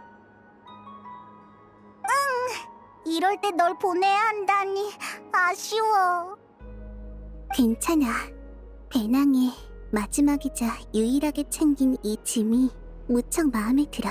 Speaker 1: 응, 이럴 때 널 보내야 한다니 아쉬워. 괜찮아. 배낭에 마지막이자 유일하게 챙긴 이 짐이 무척 마음에 들어.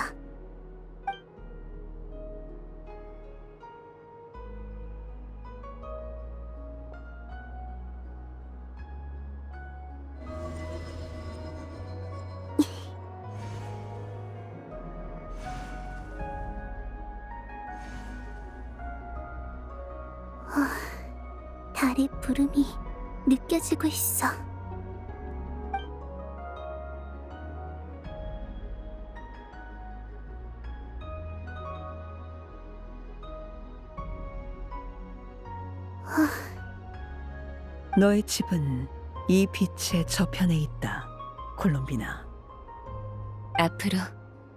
Speaker 1: 달의 부름이 느껴지고 있어.
Speaker 7: 너의 집은 이 빛의 저편에 있다, 콜롬비나.
Speaker 8: 앞으로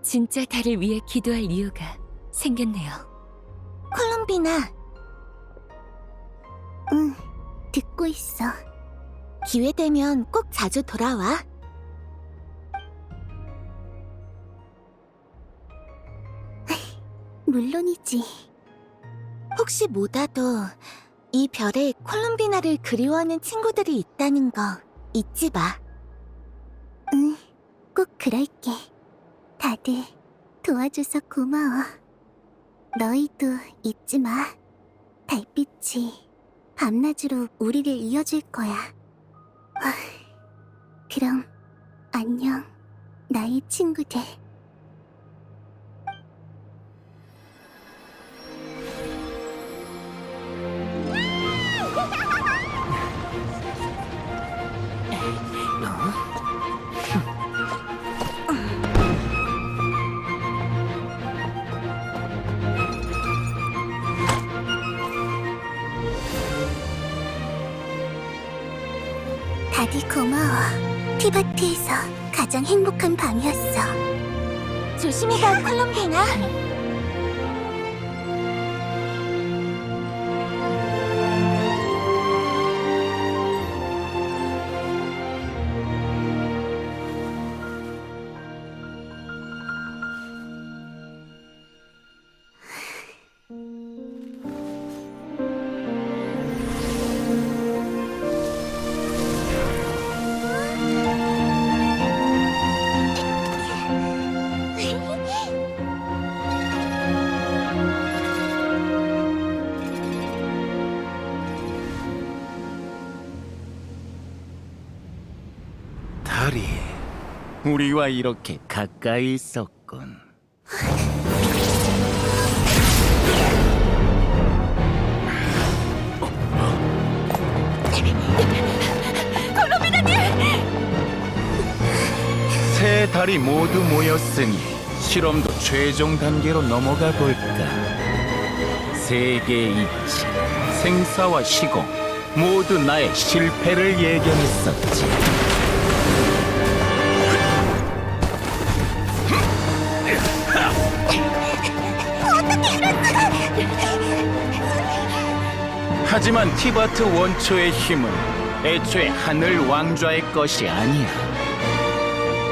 Speaker 8: 진짜 달을 위해 기도할 이유가 생겼네요.
Speaker 1: 콜롬비나. 응, 듣고 있어. 기회 되면 꼭 자주 돌아와. 물론이지. 혹시 못와도 이 별에 콜롬비나를 그리워하는 친구들이 있다는 거 잊지 마. 응, 꼭 그럴게. 다들 도와줘서 고마워. 너희도 잊지 마. 달빛이 밤낮으로 우리를 이어줄 거야. 그럼 안녕, 나의 친구들. 다들 고마워. 티바트에서 가장 행복한 밤이었어. 조심히 가, 콜롬비나.
Speaker 10: 달이 우리와 이렇게 가까이 있었군. 세 달이 모두 모였으니 실험도 최종 단계로 넘어가 볼까. 세계의 이치, 생사와 시공 모두 나의 실패를 예견했었지. 하지만 티바트 원초의 힘은 애초에 하늘 왕좌의 것이 아니야.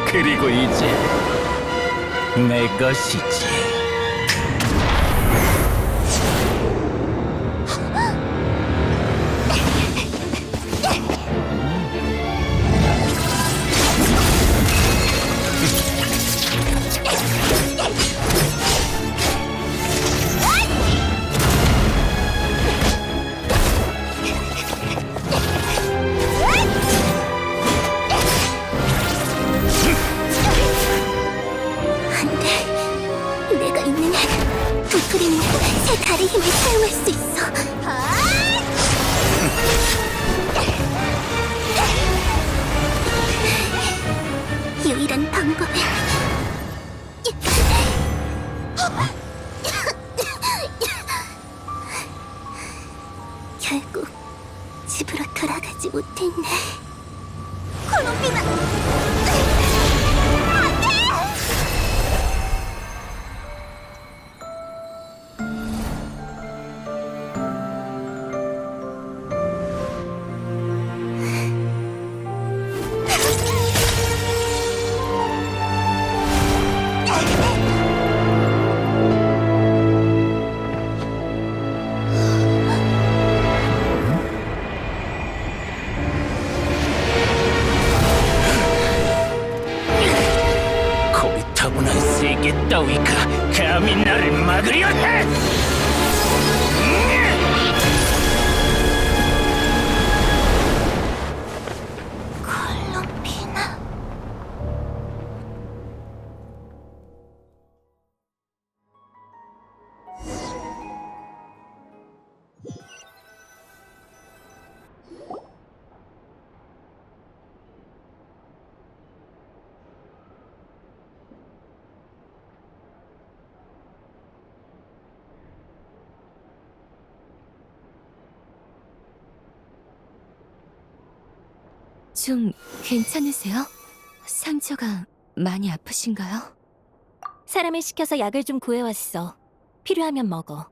Speaker 10: 그리고 이제 내 것이지.
Speaker 1: 내가 있는 한 도토리는 새 달의 힘을 사용할 수 있어. 유일한 방법은 결국 집으로 돌아가지 못했네. 콜롬비나!
Speaker 10: 고리타분한 세계 따위가 감히 나를 막으려 해!
Speaker 1: 콜롬비나.
Speaker 8: 좀 괜찮으세요? 상처가 많이 아프신가요?
Speaker 2: 사람을 시켜서 약을 좀 구해왔어. 필요하면 먹어.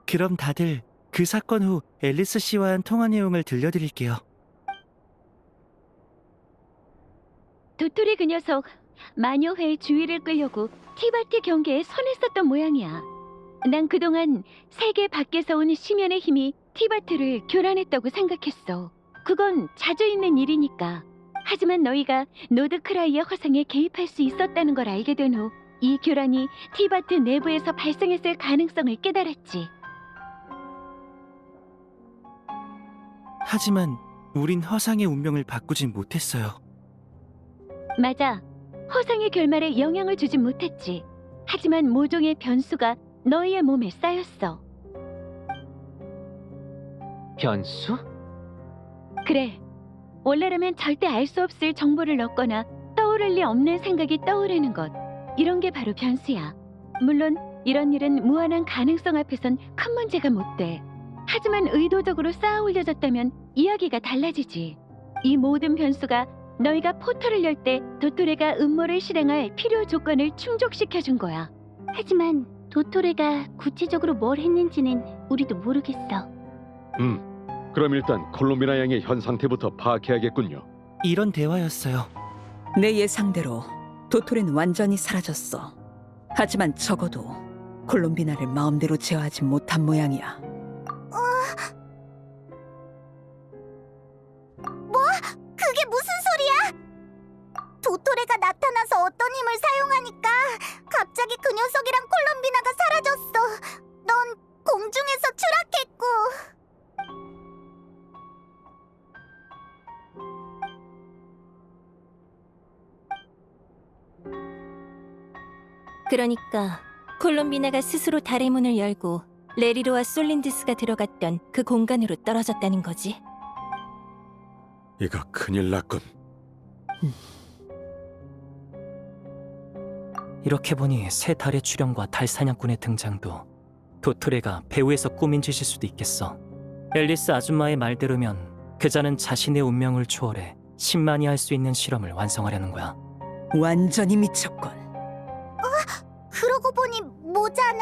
Speaker 4: 그럼 다들 그 사건 후 앨리스 씨와 한 통화 내용을 들려드릴게요.
Speaker 11: 도토리 그 녀석 마녀회의 주의를 끌려고 티바트 경계에 손을 썼던 모양이야. 난 그동안 세계 밖에서 온 심연의 힘이 티바트를 교란했다고 생각했어. 그건 자주 있는 일이니까. 하지만 너희가 노드크라이의 허상에 개입할 수 있었다는 걸 알게 된 후 이 교란이 티바트 내부에서 발생했을 가능성을 깨달았지.
Speaker 4: 하지만 우린 허상의 운명을 바꾸진 못했어요.
Speaker 11: 맞아. 허상의 결말에 영향을 주진 못했지. 하지만 모종의 변수가 너희의 몸에 쌓였어.
Speaker 4: 변수?
Speaker 11: 그래. 원래라면 절대 알 수 없을 정보를 넣거나 떠오를 리 없는 생각이 떠오르는 것. 이런 게 바로 변수야. 물론 이런 일은 무한한 가능성 앞에선 큰 문제가 못 돼. 하지만 의도적으로 쌓아 올려졌다면 이야기가 달라지지. 이 모든 변수가 너희가 포털을 열 때 도토레가 음모를 실행할 필요 조건을 충족시켜준 거야. 하지만 도토레가 구체적으로 뭘 했는지는 우리도 모르겠어.
Speaker 6: 그럼 일단 콜롬비나 양의 현 상태부터 파악해야겠군요.
Speaker 4: 이런 대화였어요.
Speaker 7: 내 예상대로 도토레는 완전히 사라졌어. 하지만 적어도 콜롬비나를 마음대로 제어하지 못한 모양이야.
Speaker 1: 그게 무슨 소리야? 도토레가 나타나서 어떤 힘을 사용하니까 갑자기 그 녀석이랑 콜롬비나가 사라졌어. 넌 공중에서 추락했고.
Speaker 8: 그러니까 콜롬비나가 스스로 달의 문을 열고 레리로와 솔린디스가 들어갔던 그 공간으로 떨어졌다는 거지.
Speaker 6: 이거 큰일 났군.
Speaker 4: 이렇게 보니 새 달의 출현과 달 사냥꾼의 등장도 도토레가 배후에서 꾸민 짓일 수도 있겠어. 앨리스 아줌마의 말대로면 그자는 자신의 운명을 초월해 신만이 할 수 있는 실험을 완성하려는 거야.
Speaker 7: 완전히 미쳤군.
Speaker 1: 그러고 보니 모자는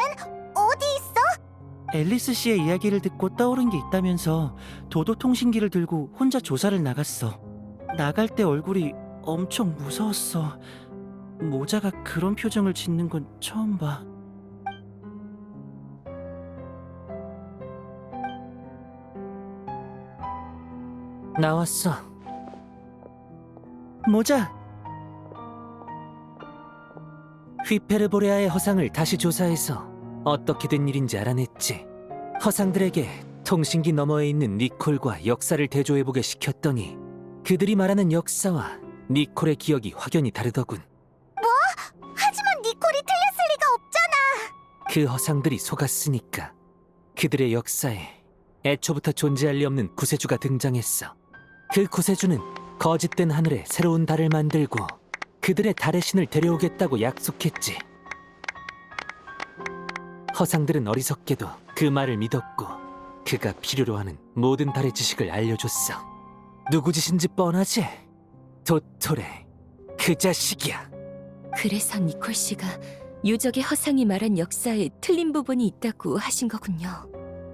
Speaker 1: 어디 있어?
Speaker 4: 앨리스 씨의 이야기를 듣고 떠오른 게 있다면서 도도 통신기를 들고 혼자 조사를 나갔어. 나갈 때 얼굴이 엄청 무서웠어. 모자가 그런 표정을 짓는 건 처음 봐. 나왔어. 모자! 휘페르보레아의 허상을 다시 조사해서 어떻게 된 일인지 알아냈지. 허상들에게 통신기 너머에 있는 니콜과 역사를 대조해보게 시켰더니 그들이 말하는 역사와 니콜의 기억이 확연히 다르더군.
Speaker 1: 하지만 니콜이 틀렸을 리가 없잖아.
Speaker 4: 그 허상들이 속았으니까 그들의 역사에 애초부터 존재할 리 없는 구세주가 등장했어. 그 구세주는 거짓된 하늘에 새로운 달을 만들고 그들의 달의 신을 데려오겠다고 약속했지. 허상들은 어리석게도 그 말을 믿었고 그가 필요로 하는 모든 달의 지식을 알려줬어. 누구 짓인지 뻔하지? 도토레, 그 자식이야.
Speaker 8: 그래서 니콜 씨가 유적의 허상이 말한 역사에 틀린 부분이 있다고 하신 거군요.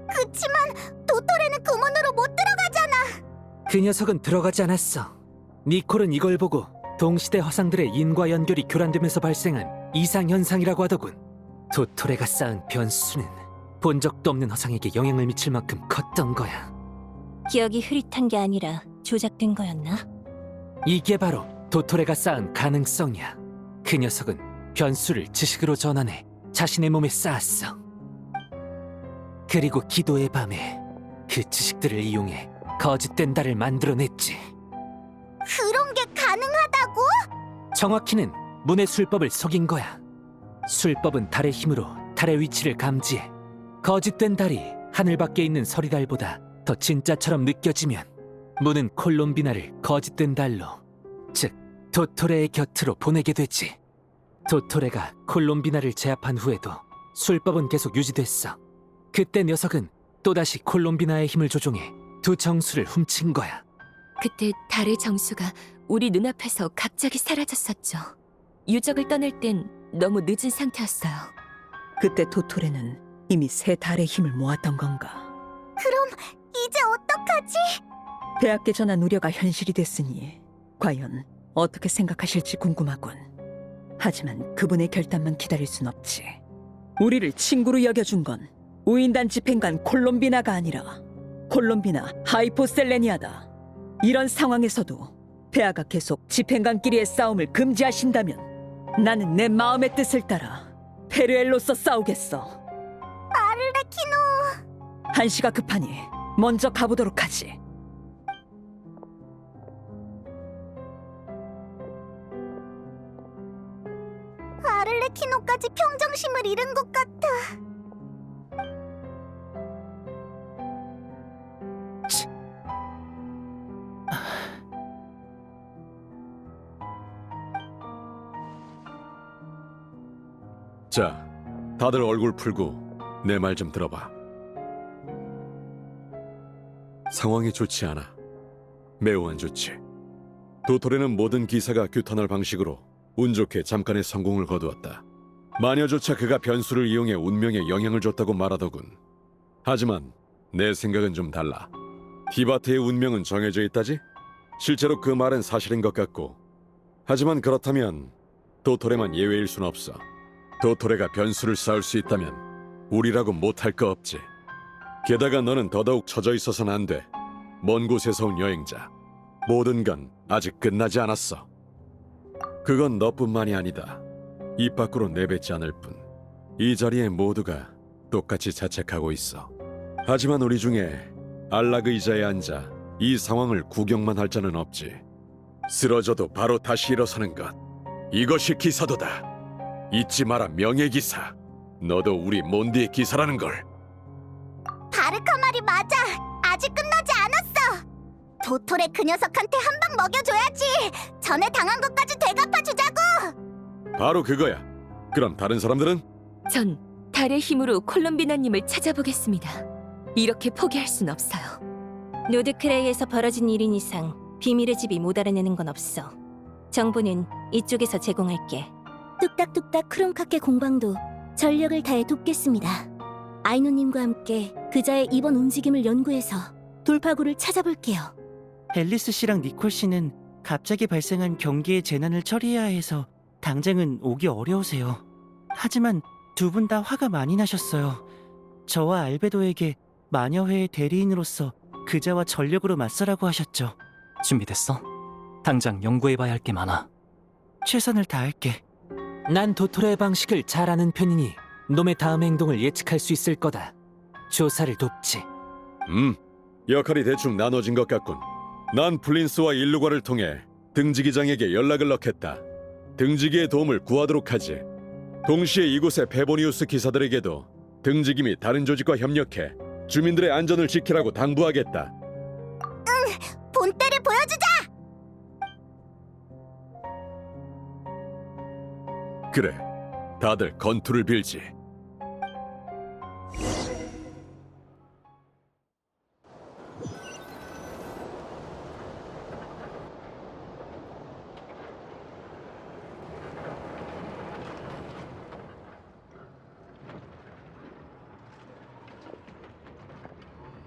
Speaker 1: 그치만 도토레는 그 문으로 못 들어가잖아.
Speaker 4: 그 녀석은 들어가지 않았어. 니콜은 이걸 보고 동시대 허상들의 인과 연결이 교란되면서 발생한 이상현상이라고 하더군. 도토레가 쌓은 변수는 본 적도 없는 허상에게 영향을 미칠 만큼 컸던 거야.
Speaker 8: 기억이 흐릿한 게 아니라 조작된 거였나?
Speaker 4: 이게 바로 도토레가 쌓은 가능성이야. 그 녀석은 변수를 지식으로 전환해 자신의 몸에 쌓았어. 그리고 기도의 밤에 그 지식들을 이용해 거짓된 달을 만들어냈지.
Speaker 1: 그런 게 가능하다고?
Speaker 4: 정확히는 문의 술법을 속인 거야. 술법은 달의 힘으로 달의 위치를 감지해 거짓된 달이 하늘 밖에 있는 서리달보다 더 진짜처럼 느껴지면 문은 콜롬비나를 거짓된 달로, 즉 도토레의 곁으로 보내게 되지. 도토레가 콜롬비나를 제압한 후에도 술법은 계속 유지됐어. 그때 녀석은 또다시 콜롬비나의 힘을 조종해 두 정수를 훔친 거야.
Speaker 8: 그때 달의 정수가 우리 눈앞에서 갑자기 사라졌었죠. 유적을 떠날 땐 너무 늦은 상태였어요.
Speaker 7: 그때 도토레는 이미 새 달의 힘을 모았던 건가?
Speaker 1: 그럼 이제 어떡하지?
Speaker 7: 빼앗게 전한 우려가 현실이 됐으니 과연 어떻게 생각하실지 궁금하군. 하지만 그분의 결단만 기다릴 순 없지. 우리를 친구로 여겨준 건 우인단 집행관 콜롬비나가 아니라 콜롬비나 하이포셀레니아다. 이런 상황에서도 폐하가 계속 집행관끼리의 싸움을 금지하신다면 나는 내 마음의 뜻을 따라 페르엘로서 싸우겠어.
Speaker 1: 아르레키노.
Speaker 7: 한시가 급하니 먼저 가보도록 하지.
Speaker 1: 아레키노까지 평정심을 잃은 것 같아.
Speaker 6: 자, 다들 얼굴 풀고 내 말 좀 들어봐. 상황이 좋지 않아. 매우 안 좋지. 도토레는 모든 기사가 규탄할 방식으로 운 좋게 잠깐의 성공을 거두었다. 마녀조차 그가 변수를 이용해 운명에 영향을 줬다고 말하더군. 하지만 내 생각은 좀 달라. 티바트의 운명은 정해져 있다지? 실제로 그 말은 사실인 것 같고, 하지만 그렇다면 도토레만 예외일 순 없어. 도토레가 변수를 쌓을 수 있다면 우리라고 못할 거 없지. 게다가 너는 더더욱 처져 있어서는 안 돼. 먼 곳에서 온 여행자. 모든 건 아직 끝나지 않았어. 그건 너뿐만이 아니다. 입 밖으로 내뱉지 않을 뿐. 이 자리에 모두가 똑같이 자책하고 있어. 하지만 우리 중에 안락 의자에 앉아 이 상황을 구경만 할 자는 없지. 쓰러져도 바로 다시 일어서는 것. 이것이 기사도다. 잊지 마라, 명예기사. 너도 우리 몬디의 기사라는 걸.
Speaker 1: 바르카 말이 맞아. 아직 끝나지 않았어. 도토레 그 녀석한테 한 방 먹여줘야지. 전에 당한 것까지 되갚아주자고.
Speaker 6: 바로 그거야. 그럼 다른 사람들은?
Speaker 8: 전 달의 힘으로 콜롬비나님을 찾아보겠습니다. 이렇게 포기할 순 없어요. 노드크레이에서 벌어진 일인 이상 비밀의 집이 못 알아내는 건 없어. 정보는 이쪽에서 제공할게.
Speaker 2: 뚝딱뚝딱 크롬카케 공방도 전력을 다해 돕겠습니다. 아이노님과 함께 그자의 이번 움직임을 연구해서 돌파구를 찾아볼게요.
Speaker 4: 앨리스 씨랑 니콜 씨는 갑자기 발생한 경기의 재난을 처리해야 해서 당장은 오기 어려우세요. 하지만 두 분 다 화가 많이 나셨어요. 저와 알베도에게 마녀회의 대리인으로서 그자와 전력으로 맞서라고 하셨죠.
Speaker 12: 준비됐어? 당장 연구해봐야 할 게 많아.
Speaker 4: 최선을 다할게. 난 도토레의 방식을 잘 아는 편이니 놈의 다음 행동을 예측할 수 있을 거다. 조사를 돕지.
Speaker 6: 역할이 대충 나눠진 것 같군. 난 플린스와 일루과를 통해 등지기장에게 연락을 넣겠다. 등지기의 도움을 구하도록 하지. 동시에 이곳의 페보니우스 기사들에게도 등지기 다른 조직과 협력해 주민들의 안전을 지키라고 당부하겠다.
Speaker 1: 본때를 보여주자.
Speaker 6: 그래, 다들 건투를 빌지.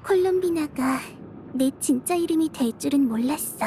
Speaker 1: 콜롬비나가 내 진짜 이름이 될 줄은 몰랐어.